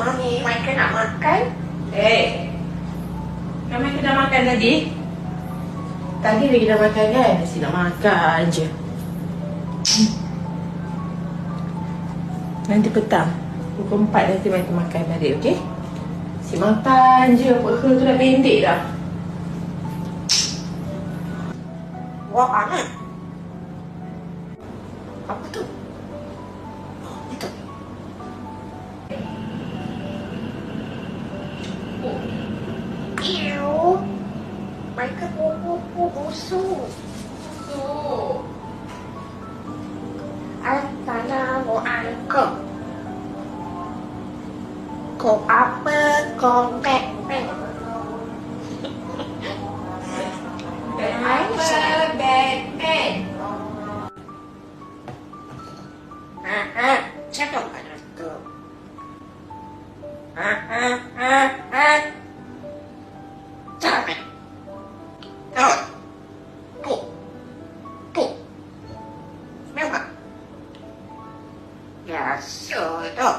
Mami, Michael nak makan? Kan Michael dah makan tadi? Tadi lagi dah makan kan? Mesti nak makan je. Nanti petang pukul 4 nanti Michael makan balik, okey? Si makan je, perut tu dah pendek dah. Wah, panas. Apa tu? Oh, itu. Ew. Michael busuk. Assalamualaikum. Kau apa kau Batman? Batman? Cakap pada tu. Cakap. Tu. Nampak? Biasa tu.